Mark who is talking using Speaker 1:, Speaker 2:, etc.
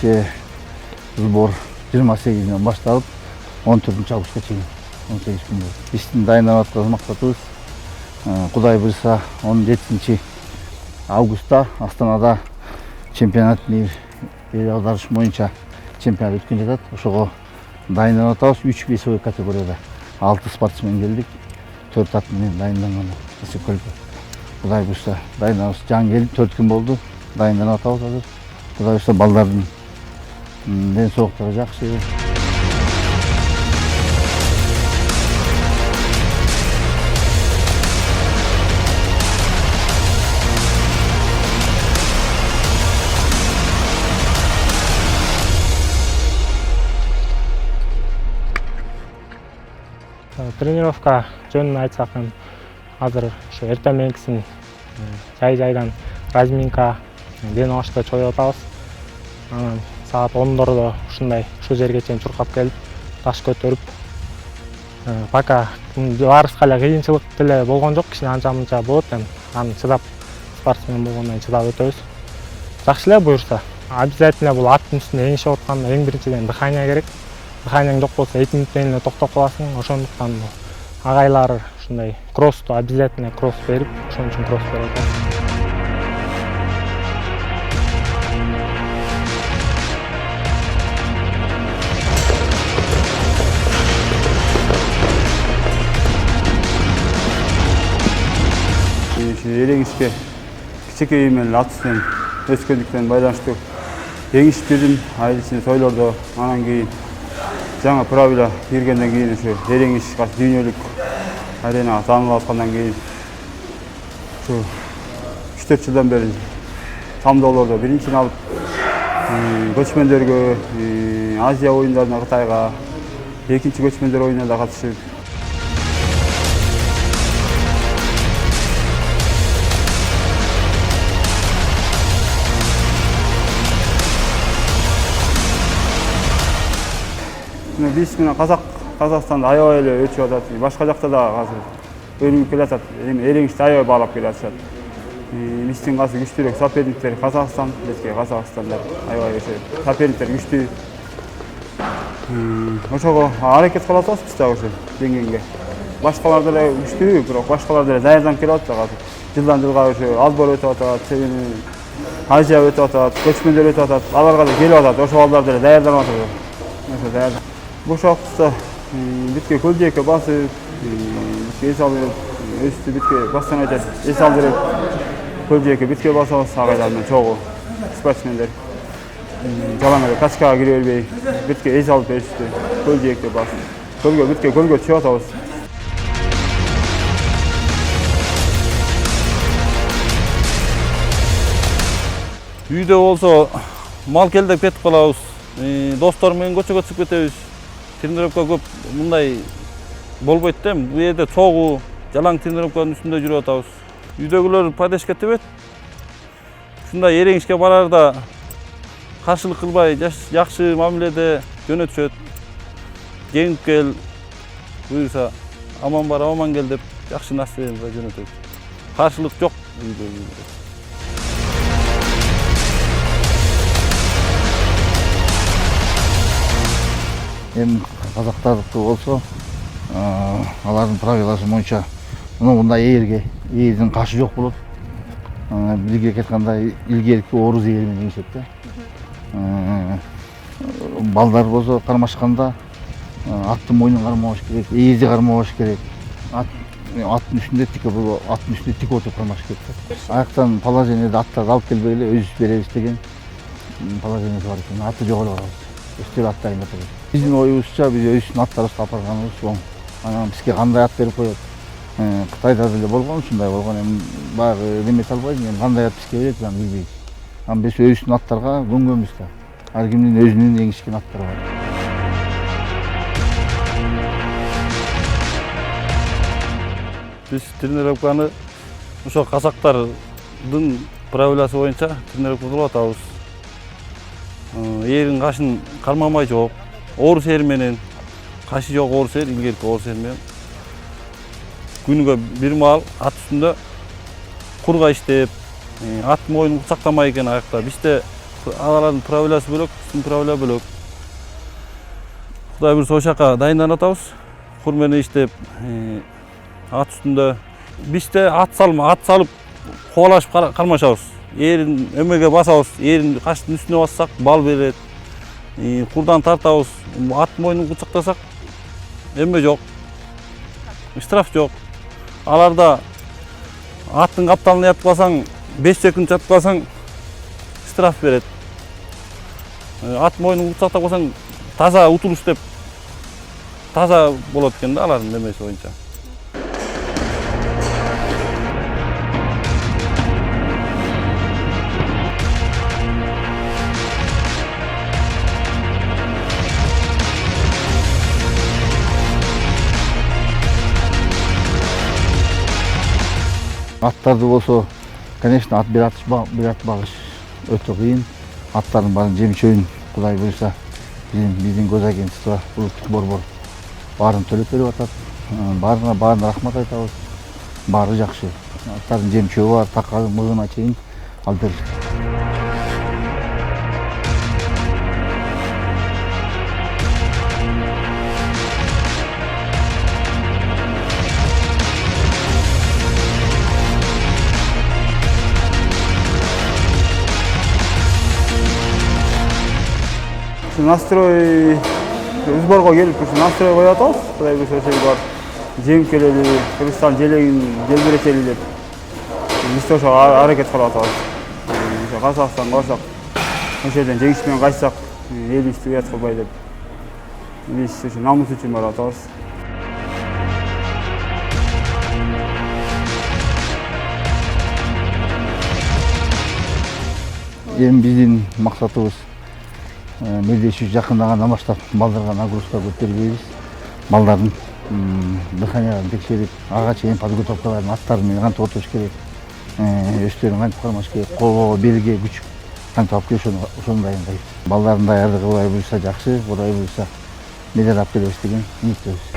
Speaker 1: бизде сбор 28-ден башталып 14-августка чейин 18 күн болду. Биздин дайындап аткан максатыбыз Кудай буйрса 17-августта Астанада чемпионат мир эл аударыш боюнча чемпионат өткөн жатат. Ошого дайындап атабыз. 3 весовой категорияда 6 спортсмен келдик. 4 ат менен дайынданган. Кудай буйрса дайындабыз. Жаңы келип 4 күн болду. Дайынданып атабыз азыр. Кудай буйрса балдардын ден соолуктары жакшы.
Speaker 2: Тренировка жөнүн айтсак, азыр ушу эртең мененкисин жай-жайдан разминка, ден ашты чоюп атабыз. Анан саат 10-дордо ушу жерге чейин чуркап келип, таш көтөрүп, пока барышка эле кыйынчылык деле болгон жок, кичине анча-мынча болот, аны чыдап, спортсмен болгондон чыдап өтөбүз. Жакшы эле буюрса, обязательно бул аттын үстүндө эңишип атканда эң биринчиден дыхание керек. Дыханияң жок болсо 2 мүнөттөн эле токтоп каласың. Ошондуктан агайлар ушундай кроссто обязательно кросс берип, ошон үчүн кросс берип атабыз.
Speaker 3: Эриңишке кичинекей менен ат үстүнөн өскөндүктөн байланыштуу эңишип бирдим айыл ичинде тойлордо. Анан кийин жаңа правила киргенден кийин ушу эриңиш дүйнөлүк аренага таанылып аткандан кийин ушу 3-4 жылдан бери тамдоолордо биринчини алып көчмөндөргө, Азия оюндарына Кытайга, экинчи көчмөндөр оюнуна да катышып, биз менен Казакстанда аябай эле өтүп атат. Башка жакта да азыр өнүгүп келатат. Эриңишти аябай баалап келатышат. Биздин азыр күчтүүрөөк соперниктер Казакстан, Казакстандар аябай соперниктер күчтүү. Ошого аракет кылып атабыз биз дагы ошо деңгээлге. Башкалар деле күчтүү, бирок башкалар деле даярданып келип атат азыр. Жылдан жылга ошо албор өтүп атат, Азия өтүп атат, көчмөндөр өтүп атат. Аларга да келип атат. Ошо балдар деле даярданып атат. Ошо даярданып. Бош убакытта битке көл жээкке басып, эс алып, өстү битке бастан айтат, эс алдырып, көл жээкке битке басабыз, агайлар менен чогуу спортсмендер. Жалаң эле качкага кире бербей, битке эс алып өстү, көл жээкке басып, көлгө түшүп атабыз.
Speaker 4: Үйдө болсо мал келдеп кетип калабыз. Достор менен көчөгө чыгып кетебиз. Тренировка көп мындай болбойт да. Бу жерде чогуу, жалаң тренировканын үстүндө жүрүп атабыз. Үйдөгүлөр поддержка тебет. Ушундай эриңишке барарда каршылык кылбай, жакшы мамиледе жөнөтүшөт. Жеңип кел, буюрса аман бар, аман кел деп жакшы настроенияда жөнөтөт. Каршылык жок үйдө.
Speaker 1: Эми казактардыкы болсо, алардын правиласы боюнча мындай ээрдин кашы жок болот. Билгиге кеткандай илгерки орус ээр менен жеңишет да. Балдар болсо кармашканда аттын мойнун кармабаш керек, ээрди кармабаш керек. Аттын үстүндө тик отуруп кармаш керек да. Аяктан положениеде аттарды алып келбей эле өзүбүз беребиз деген положениеси бар экен. Аты жогору калабыз. Өстүп ат дайындап атабыз. Биздин оюбузча биз өзүбүздүн аттарыбызды алып барганыбыз оң. Анан бизге кандай ат берип коет? Кытайда деле болгон, ушундай болгон. Эми баягы демете албайм, эми кандай ат бизге берет, аны билбейм. Анан биз өзүбүздүн аттарга көнгөнбүз да. Ар кимдин өзүнүн эңишкен аттары бар.
Speaker 4: Биз тренировканы ошо казактардын правиласы боюнча тренировка кылып атабыз. Эрин кашын кармамай жок. Орус эр менен кашы жок орус эр, илгерки орус эр менен күнүгө бир маал ат үстүндө курга иштеп, ат моюнун кучактамай экен аякта. Бизде алардын правиласы бөлөк, биздин правила бөлөк. Кудай буйрса ошол жака дайынданып атабыз. Кур менен иштеп, ат үстүндө бизде ат салып кубалашып кармашабыз. Эрин өмөгө басабыз, эрин каштын үстүнө бассак бал берет. Курдан тартабыз, ат мойнун кучактасак эме жок. Штраф жок. Аларда аттын капталына ятып калсаң, 5 секунд жатып калсаң штраф берет. Ат мойнун кучактап калсаң таза утулуш деп таза болот экен да алардын эмеси боюнча.
Speaker 1: Аттарды болсо, конечно, ат бир ат багыш өтө кыйын. Аттардын баарын жем-чөйүн Кудай буйрса биздин көз агентство улуттук борбор баарын төлөп берип атат. Баарына рахмат айтабыз. Баары жакшы. Аттардын жем-чөйү бар, такагы мыгына чейин ал бир.
Speaker 3: Настрой сборго келип настрой коюп атабыз. Кудай буйрса ошол бар. Жеңип келели, Кыргызстан желегин желбиретели деп. Биз ошо аракет кылып атабыз. Ошо Казакстанга барсак, ошол жерден жеңиш менен кайтсак, элибизди уят кылбай деп. Биз ошо намус үчүн барып атабыз.
Speaker 1: Эми биздин максатыбыз мелдешүү жакындагандан баштап балдарга нагрузка көтөрбөйбүз. Балдардын дыханияларын текшерип, ага чейин подготовкаларын аттары менен кантип отуруш керек, өздөрүн кантип кармаш керек, колго, белге күч кантип алып келип ошону дайындайбыз. Балдардын даярдыгы Кудай буйрса жакшы, Кудай буйрса медаль алып келебиз деген үмүттөбүз.